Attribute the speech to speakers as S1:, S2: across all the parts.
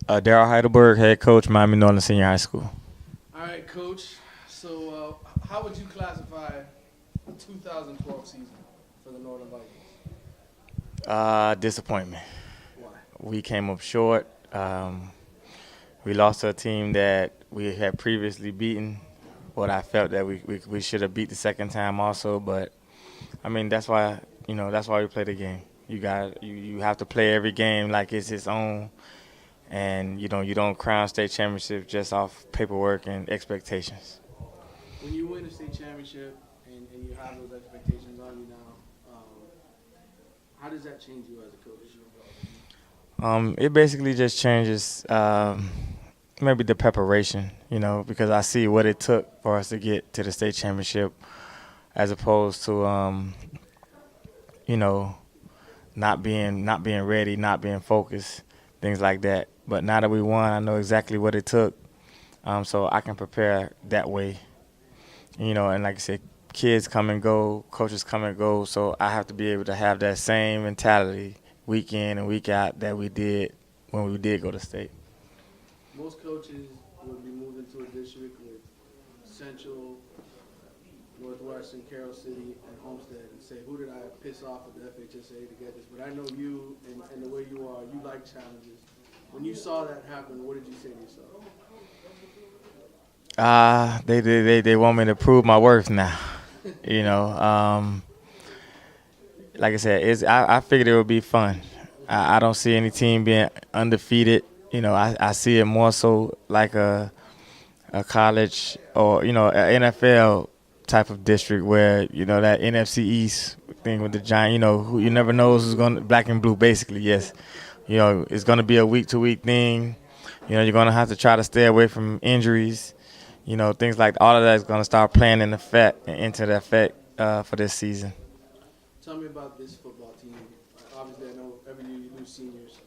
S1: Daryle Heidelburg, head coach, Miami Norland Senior High School.
S2: All right, Coach. So, how would you classify the 2012 season for the Northern Vikings?
S1: Disappointment.
S2: Why?
S1: We came up short. We lost to a team that we had previously beaten. What I felt that we should have beat the second time also, but I mean that's why we play the game. You have to play every game like it's its own, and you don't crown state championship just off paperwork and expectations.
S2: When you win a state championship and you have those expectations on you now, how does that change you as a coach?
S1: It basically just changes maybe the preparation, because I see what it took for us to get to the state championship, as opposed to you know not being ready, not being focused, things like that. But now that we won, I know exactly what it took, so I can prepare that way. And like I said, kids come and go, coaches come and go, so I have to be able to have that same mentality week in and week out that we did when we did go to state.
S2: Most coaches would be moved into a district with Central, Northwestern, Herald City, and Homestead and say, who did I piss off at the FHSA to get this? But I know you and the way you are, you like challenges. When you saw that happen, what did you say to yourself?
S1: They want me to prove my worth now. you know, like I said, I figured it would be fun. I don't see any team being undefeated. I see it more so like a college or an NFL type of district where that NFC East thing with the Giant. Who you never know who's going to black and blue. Basically, yes. It's going to be a week to week thing. You're going to have to try to stay away from injuries. Things like all of that is going to start playing into the effect for this season.
S2: Tell me about this football team. Obviously, I know every year you lose seniors.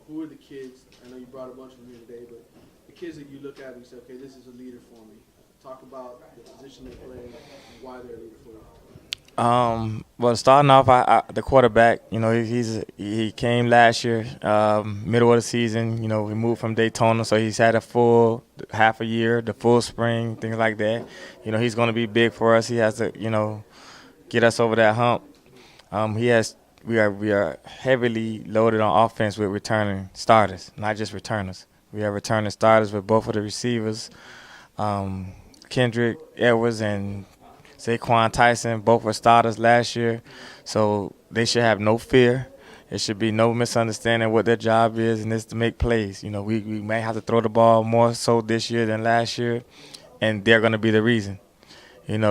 S2: Who are the kids? I know you brought a bunch of them here today, but the kids that you look at and you say, okay, this is a leader for me. Talk about the position they play and why they're a leader for you.
S1: Well, starting off, the quarterback, he came last year, middle of the season. We moved from Daytona, so he's had a full half a year, the full spring, things like that. He's going to be big for us. He has to, get us over that hump. We are heavily loaded on offense with returning starters, not just returners. We have returning starters with both of the receivers, Kendrick Edwards and Zaquan Tyson. Both were starters last year, so they should have no fear. There should be no misunderstanding what their job is, and it's to make plays. We may have to throw the ball more so this year than last year, and they're going to be the reason.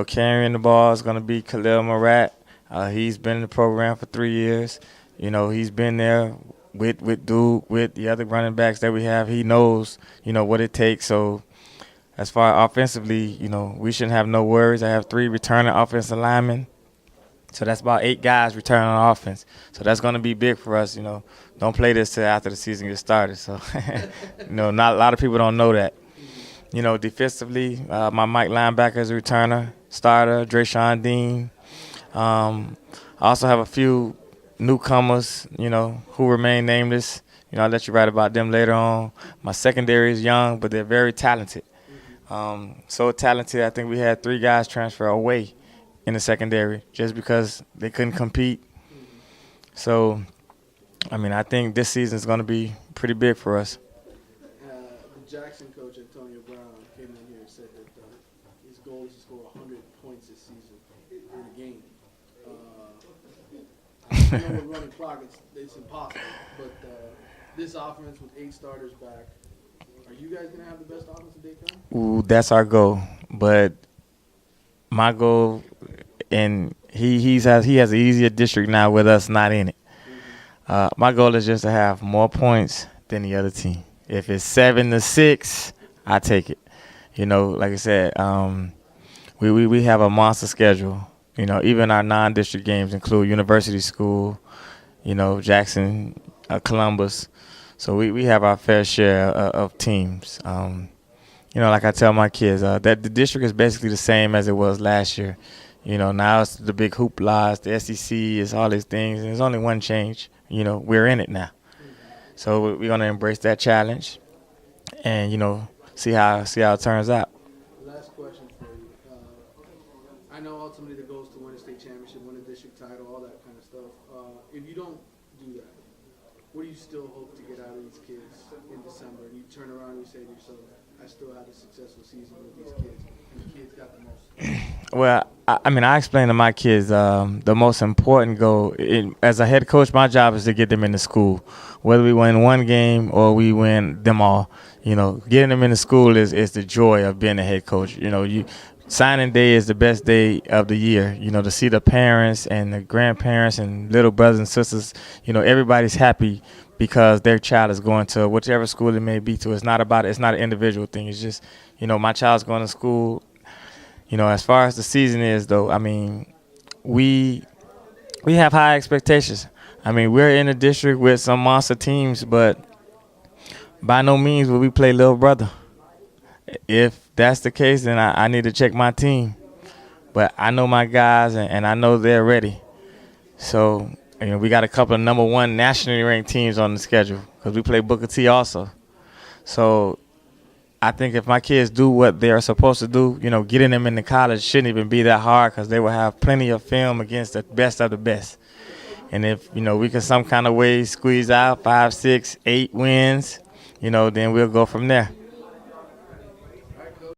S1: Carrying the ball is going to be Khalil Murat. He's been in the program for 3 years. He's been there with Duke, with the other running backs that we have. He knows, what it takes. So as far as offensively, we shouldn't have no worries. I have 3 returning offensive linemen. So that's about 8 guys returning on offense. So that's going to be big for us. Don't play this till after the season gets started. So, not a lot of people don't know that. Defensively, my Mike linebacker is a returner, starter, Drayshawn Dean. I also have a few newcomers, who remain nameless. I'll let you write about them later on. My secondary is young, but they're very talented. So talented, I think we had 3 guys transfer away in the secondary just because they couldn't compete. So, I think this season is going to be pretty big for us.
S2: The Jackson coach, Antonio Brown, came in here and said that his goal is to score 100 points this season in a game. I know with running clock, it's impossible. But this offense with 8 starters back, are you guys going to have the best offense in Daytona?
S1: Ooh, that's our goal. But my goal, and he has an easier district now with us not in it. My goal is just to have more points than the other team. If it's 7-6, I take it. Like I said, we have a monster schedule. Even our non-district games include University School, Jackson, Columbus. So we have our fair share of teams. Like I tell my kids, that the district is basically the same as it was last year. Now it's the big hoopla, it's the SEC, it's all these things, and there's only one change. We're in it now. So we're gonna embrace that challenge, and see how it turns out.
S2: Last question for you. I know ultimately the goal is to win a state championship, win a district title, all that kind of stuff. If you don't do that, what do you still hope to get out of these kids in December? And you turn around and you say to yourself, I still had a successful season with these kids, and the kids got the most.
S1: Well, I explain to my kids the most important goal. As a head coach, my job is to get them into school. Whether we win one game or we win them all, getting them into school is the joy of being a head coach. Signing day is the best day of the year. To see the parents and the grandparents and little brothers and sisters, everybody's happy because their child is going to whichever school it may be to. It's not an individual thing. It's just, my child's going to school. As far as the season is, though, we have high expectations. We're in the district with some monster teams, but by no means will we play little brother. If that's the case, then I need to check my team. But I know my guys, and I know they're ready. So, we got a couple of number one nationally ranked teams on the schedule because we play Booker T also. So I think if my kids do what they're supposed to do, getting them into college shouldn't even be that hard because they will have plenty of film against the best of the best. And if, we can some kind of way squeeze out 5, 6, 8 wins, then we'll go from there.